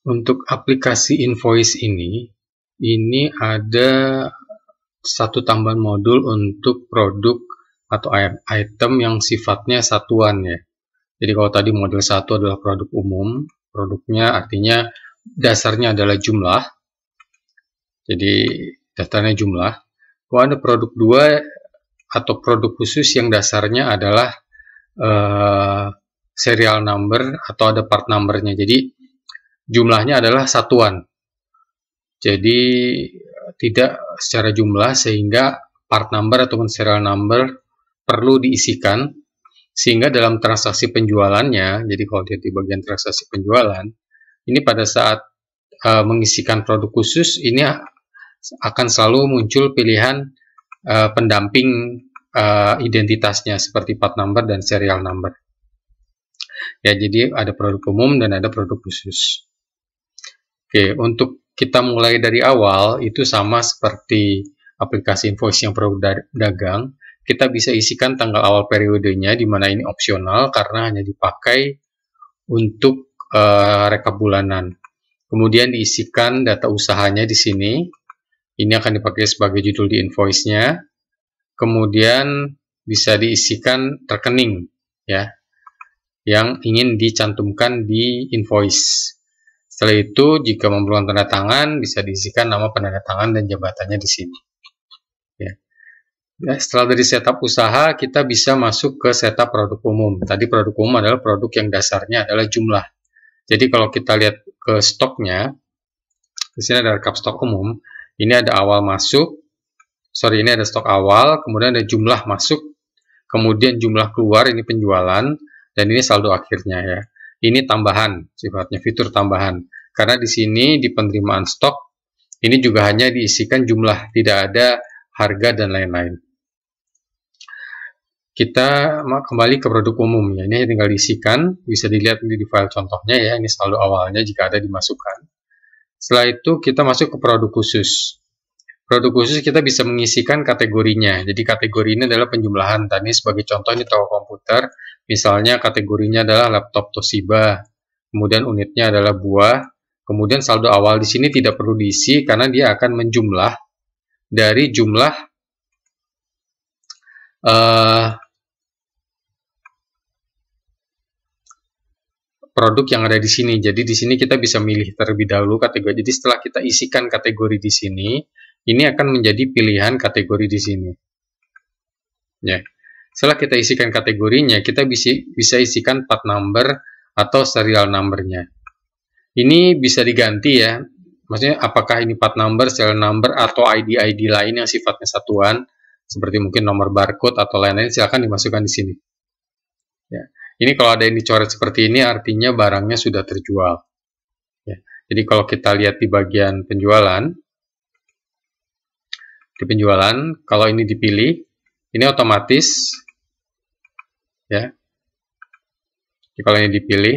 Untuk aplikasi invoice ini ada satu tambahan modul untuk produk atau item yang sifatnya satuan ya. Jadi kalau tadi model 1 adalah produk umum, produknya artinya dasarnya adalah jumlah. Jadi dasarnya jumlah. Kalau ada produk 2 atau produk khusus yang dasarnya adalah serial number atau ada part numbernya. Jadi jumlahnya adalah satuan. Jadi tidak secara jumlah sehingga part number ataupun serial number perlu diisikan sehingga dalam transaksi penjualannya, jadi kalau di bagian transaksi penjualan, ini pada saat mengisikan produk khusus ini akan selalu muncul pilihan pendamping identitasnya seperti part number dan serial number. Ya, jadi ada produk umum dan ada produk khusus. Oke, untuk kita mulai dari awal itu sama seperti aplikasi invoice yang produk dagang. Kita bisa isikan tanggal awal periodenya, di mana ini opsional karena hanya dipakai untuk rekap bulanan. Kemudian diisikan data usahanya di sini. Ini akan dipakai sebagai judul di invoice-nya. Kemudian bisa diisikan rekening ya, yang ingin dicantumkan di invoice. Setelah itu, jika memerlukan tanda tangan, bisa diisikan nama penanda tangan dan jabatannya di sini. Ya. Setelah dari setup usaha, kita bisa masuk ke setup produk umum. Tadi produk umum adalah produk yang dasarnya adalah jumlah. Jadi kalau kita lihat ke stoknya, di sini ada rekap stok umum. Ini ada awal masuk, ini ada stok awal, kemudian ada jumlah masuk, kemudian jumlah keluar, ini penjualan, dan ini saldo akhirnya ya. Ini tambahan, sifatnya fitur tambahan. Karena di sini di penerimaan stok, ini juga hanya diisikan jumlah, tidak ada harga dan lain-lain. Kita kembali ke produk umum ya. Ini tinggal diisikan, bisa dilihat di file contohnya ya. Ini saldo awalnya jika ada dimasukkan. Setelah itu kita masuk ke produk khusus. Produk khusus kita bisa mengisikan kategorinya. Jadi kategori ini adalah penjumlahan. Tadi sebagai contoh ini toko komputer. Misalnya kategorinya adalah laptop Toshiba. Kemudian unitnya adalah buah. Kemudian saldo awal di sini tidak perlu diisi karena dia akan menjumlah dari jumlah produk yang ada di sini. Jadi di sini kita bisa milih terlebih dahulu kategori. Jadi setelah kita isikan kategori di sini, ini akan menjadi pilihan kategori di sini. Ya. Setelah kita isikan kategorinya, kita bisa isikan part number atau serial numbernya. Ini bisa diganti ya. Maksudnya apakah ini part number, serial number, atau ID-ID lain yang sifatnya satuan, seperti mungkin nomor barcode atau lain-lain, silakan dimasukkan di sini. Ya. Ini kalau ada yang dicoret seperti ini, artinya barangnya sudah terjual. Ya. Jadi kalau kita lihat di bagian penjualan, kalau ini dipilih, ini otomatis, ya. Jadi kalau ini dipilih,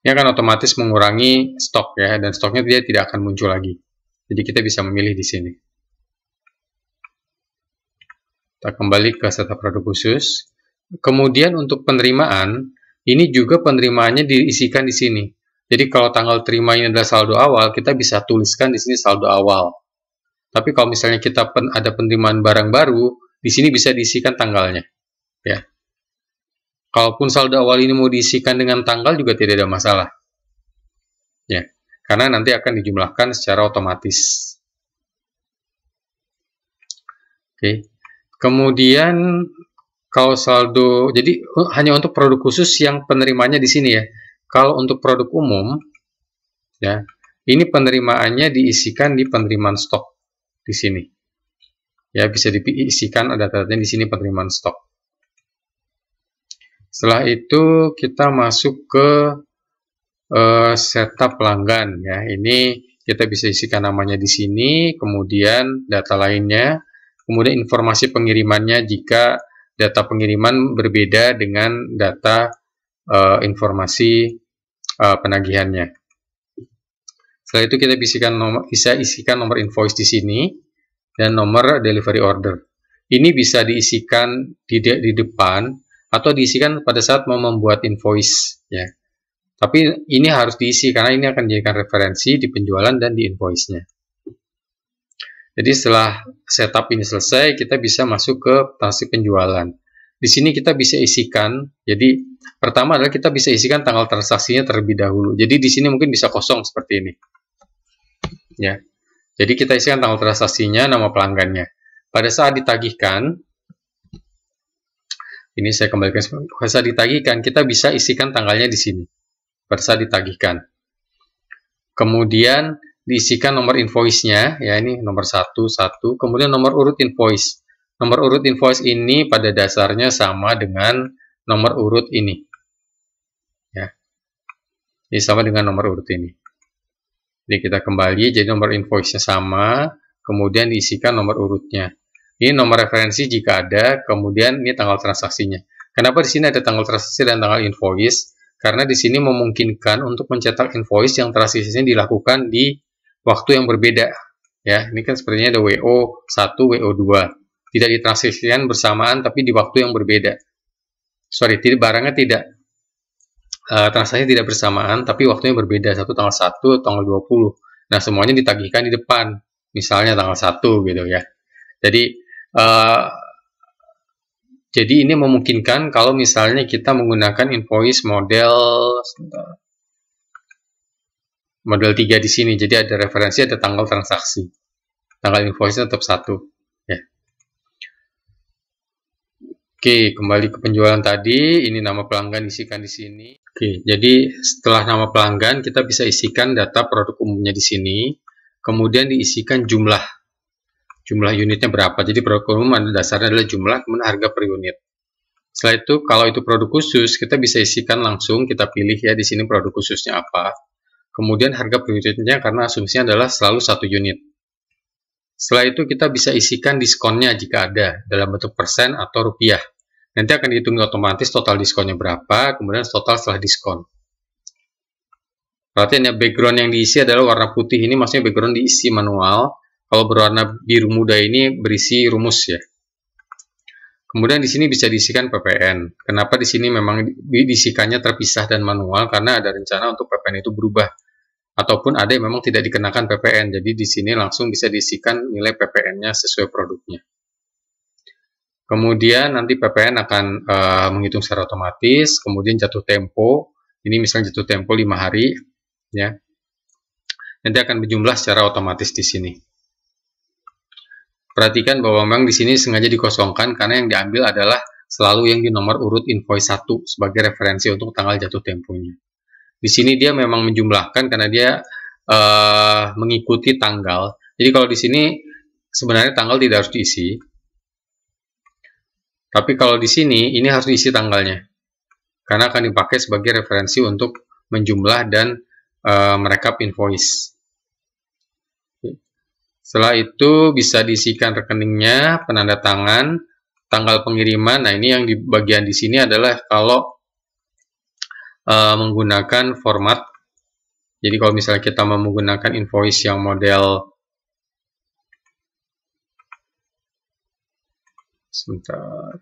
ini akan otomatis mengurangi stok ya, dan stoknya dia tidak akan muncul lagi. Jadi kita bisa memilih di sini. Kita kembali ke setup produk khusus. Kemudian untuk penerimaan, ini juga penerimaannya diisikan di sini. Jadi kalau tanggal terima ini adalah saldo awal, kita bisa tuliskan di sini saldo awal. Tapi kalau misalnya kita ada penerimaan barang baru, di sini bisa diisikan tanggalnya. Ya. Kalaupun saldo awal ini mau diisikan dengan tanggal juga tidak ada masalah. Ya, karena nanti akan dijumlahkan secara otomatis. Oke. Kemudian kalau saldo, jadi hanya untuk produk khusus yang penerimanya di sini ya. Kalau untuk produk umum, ya, ini penerimaannya diisikan di penerimaan stok di sini. Ya, bisa diisikan ada datanya di sini penerimaan stok. Setelah itu kita masuk ke setup pelanggan ya. Ini kita bisa isikan namanya di sini, kemudian data lainnya, kemudian informasi pengirimannya jika data pengiriman berbeda dengan data informasi penagihannya. Setelah itu kita bisa isikan nomor invoice di sini dan nomor delivery order. Ini bisa diisikan di depan atau diisikan pada saat mau membuat invoice ya. Tapi ini harus diisi karena ini akan dijadikan referensi di penjualan dan di invoice-nya. Jadi setelah setup ini selesai, kita bisa masuk ke transaksi penjualan. Di sini kita bisa isikan, jadi pertama adalah kita bisa isikan tanggal transaksinya terlebih dahulu. Jadi di sini mungkin bisa kosong seperti ini. Ya. Jadi kita isikan tanggal transaksinya, nama pelanggannya. Pada saat ditagihkan, ini saya kembalikan, pada saat ditagihkan, kita bisa isikan tanggalnya di sini. Pada saat ditagihkan. Kemudian diisikan nomor invoice-nya, ya ini nomor 11, kemudian nomor urut invoice. Nomor urut invoice ini pada dasarnya sama dengan nomor urut ini. Ya. Ini sama dengan nomor urut ini. Jadi kita kembali, jadi nomor invoice-nya sama, kemudian diisikan nomor urutnya. Ini nomor referensi jika ada, kemudian ini tanggal transaksinya. Kenapa di sini ada tanggal transaksi dan tanggal invoice? Karena di sini memungkinkan untuk mencetak invoice yang transaksinya dilakukan di waktu yang berbeda. Ya, ini kan sepertinya ada WO1, WO2. Tidak ditransaksikan bersamaan tapi di waktu yang berbeda. Sorry, barangnya tidak transaksinya tidak bersamaan tapi waktunya berbeda. Satu tanggal 1, tanggal 20. Nah, semuanya ditagihkan di depan. Misalnya tanggal 1 gitu ya. Jadi ini memungkinkan kalau misalnya kita menggunakan invoice model 3 di sini. Jadi ada referensi, ada tanggal transaksi. Tanggal invoice tetap 1. Ya. Oke, kembali ke penjualan tadi. Ini nama pelanggan isikan di sini. Oke, jadi setelah nama pelanggan, kita bisa isikan data produk umumnya di sini. Kemudian diisikan jumlah unitnya berapa. Jadi produk umum dasarnya adalah jumlah, kemudian harga per unit. Setelah itu, kalau itu produk khusus, kita bisa isikan langsung, kita pilih ya di sini produk khususnya apa. Kemudian harga per unitnya karena asumsinya adalah selalu 1 unit. Setelah itu kita bisa isikan diskonnya jika ada, dalam bentuk persen atau rupiah. Nanti akan dihitung otomatis total diskonnya berapa, kemudian total setelah diskon. Perhatian ya, background yang diisi adalah warna putih ini, maksudnya background diisi manual. Kalau berwarna biru muda ini berisi rumus ya. Kemudian di sini bisa diisikan PPN. Kenapa di sini memang diisikannya terpisah dan manual? Karena ada rencana untuk PPN itu berubah. Ataupun ada yang memang tidak dikenakan PPN. Jadi di sini langsung bisa diisikan nilai PPN-nya sesuai produknya. Kemudian nanti PPN akan menghitung secara otomatis. Kemudian jatuh tempo. Ini misalnya jatuh tempo 5 hari. Ya. Nanti akan berjumlah secara otomatis di sini. Perhatikan bahwa memang di sini sengaja dikosongkan karena yang diambil adalah selalu yang di nomor urut invoice 1 sebagai referensi untuk tanggal jatuh temponya. Di sini dia memang menjumlahkan karena dia mengikuti tanggal. Jadi kalau di sini sebenarnya tanggal tidak harus diisi. Tapi kalau di sini ini harus diisi tanggalnya. Karena akan dipakai sebagai referensi untuk menjumlah dan merekap invoice. Setelah itu bisa diisikan rekeningnya, penanda tangan, tanggal pengiriman. Nah, ini yang di bagian di sini adalah kalau menggunakan format. Jadi kalau misalnya kita mau menggunakan invoice yang model sebentar.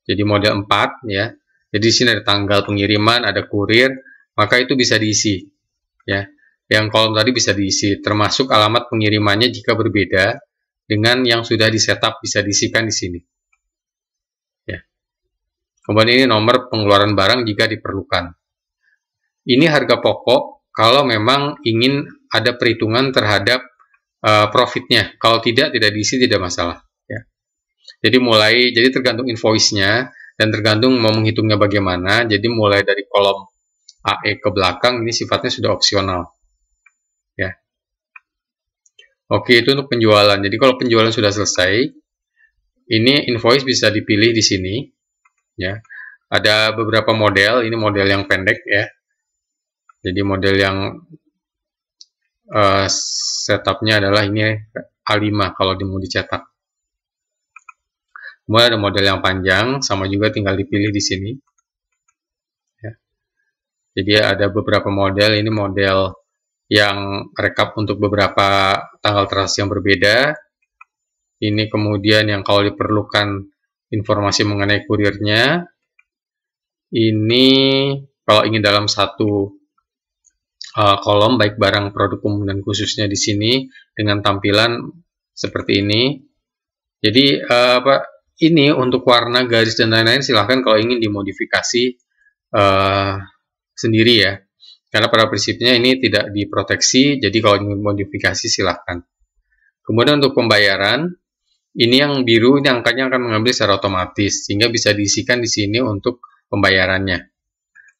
Jadi model 4 ya. Jadi di sini ada tanggal pengiriman, ada kurir, maka itu bisa diisi ya. Yang kolom tadi bisa diisi, termasuk alamat pengirimannya jika berbeda dengan yang sudah di-setup bisa diisikan di sini. Ya. Kemudian ini nomor pengeluaran barang jika diperlukan. Ini harga pokok kalau memang ingin ada perhitungan terhadap profitnya. Kalau tidak diisi, tidak masalah. Ya. Jadi tergantung invoice-nya dan tergantung mau menghitungnya bagaimana. Jadi mulai dari kolom AE ke belakang ini sifatnya sudah opsional. Ya. Oke, itu untuk penjualan. Jadi kalau penjualan sudah selesai, ini invoice bisa dipilih di sini. Ya, ada beberapa model. Ini model yang pendek ya. Jadi model yang setupnya adalah ini A5 kalau mau dicetak. Kemudian ada model yang panjang, sama juga tinggal dipilih di sini. Ya. Jadi ada beberapa model. Ini model yang rekap untuk beberapa tanggal transaksi yang berbeda. Ini kemudian yang kalau diperlukan informasi mengenai kurirnya. Ini kalau ingin dalam satu kolom, baik barang, produk umum, dan khususnya di sini dengan tampilan seperti ini. Jadi ini untuk warna, garis, dan lain-lain silahkan kalau ingin dimodifikasi sendiri ya. Karena pada prinsipnya ini tidak diproteksi, jadi kalau ingin modifikasi silahkan. Kemudian untuk pembayaran, ini yang biru, ini angkanya akan mengambil secara otomatis, sehingga bisa diisikan di sini untuk pembayarannya.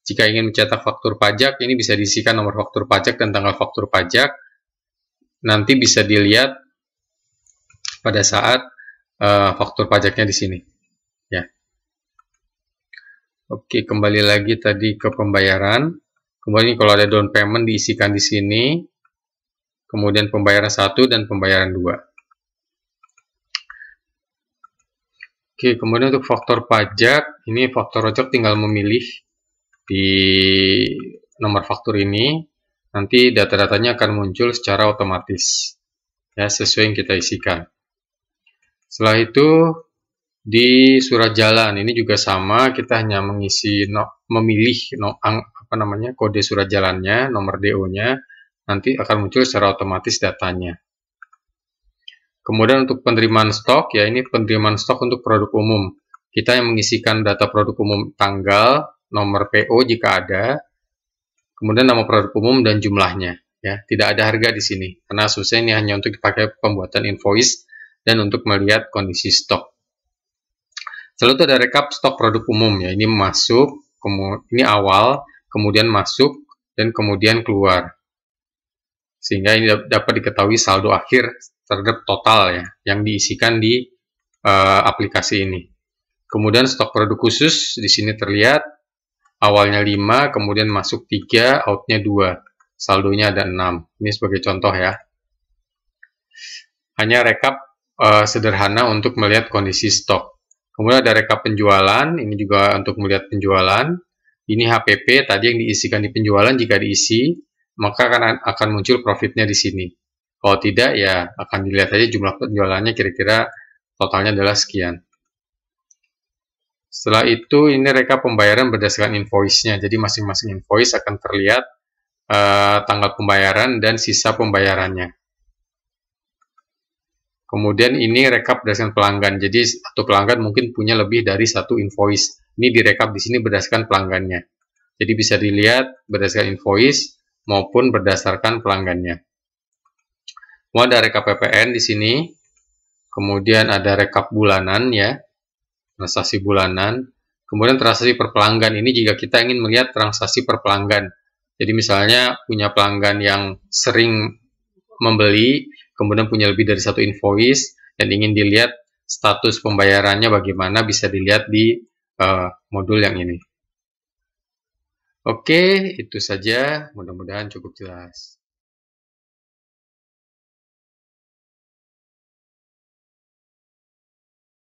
Jika ingin mencetak faktur pajak, ini bisa diisikan nomor faktur pajak dan tanggal faktur pajak. Nanti bisa dilihat pada saat faktur pajaknya di sini. Ya. Oke, kembali lagi tadi ke pembayaran. Kemudian kalau ada down payment diisikan di sini. Kemudian pembayaran 1 dan pembayaran 2. Oke, kemudian untuk faktor pajak, ini faktor pajak tinggal memilih di nomor faktur ini. Nanti data-datanya akan muncul secara otomatis. Ya, sesuai yang kita isikan. Setelah itu, di surat jalan ini juga sama, kita hanya mengisi memilih kode surat jalannya, nomor DO-nya, nanti akan muncul secara otomatis datanya. Kemudian untuk penerimaan stok, ya ini penerimaan stok untuk produk umum. Kita yang mengisikan data produk umum, tanggal, nomor PO jika ada, kemudian nama produk umum dan jumlahnya. Ya, tidak ada harga di sini, karena asumsinya ini hanya untuk dipakai pembuatan invoice dan untuk melihat kondisi stok. Setelah itu ada rekap stok produk umum, ya ini masuk, ini awal, kemudian masuk, dan kemudian keluar. Sehingga ini dapat diketahui saldo akhir terhadap total ya, yang diisikan di aplikasi ini. Kemudian stok produk khusus, di sini terlihat, awalnya 5, kemudian masuk 3, outnya 2. Saldonya ada 6. Ini sebagai contoh ya. Hanya rekap sederhana untuk melihat kondisi stok. Kemudian ada rekap penjualan, ini juga untuk melihat penjualan. Ini HPP, tadi yang diisikan di penjualan, jika diisi, maka akan muncul profitnya di sini. Kalau tidak, ya akan dilihat aja jumlah penjualannya kira-kira totalnya adalah sekian. Setelah itu, ini rekap pembayaran berdasarkan invoice-nya. Jadi masing-masing invoice akan terlihat tanggal pembayaran dan sisa pembayarannya. Kemudian ini rekap berdasarkan pelanggan. Jadi satu pelanggan mungkin punya lebih dari satu invoice. Ini direkap di sini berdasarkan pelanggannya. Jadi bisa dilihat berdasarkan invoice maupun berdasarkan pelanggannya. Mau ada rekap PPN di sini. Kemudian ada rekap bulanan ya. Transaksi bulanan. Kemudian transaksi per pelanggan. Ini jika kita ingin melihat transaksi per pelanggan. Jadi misalnya punya pelanggan yang sering membeli, kemudian punya lebih dari satu invoice, dan ingin dilihat status pembayarannya bagaimana, bisa dilihat di modul yang ini. Oke, itu saja. Mudah-mudahan cukup jelas.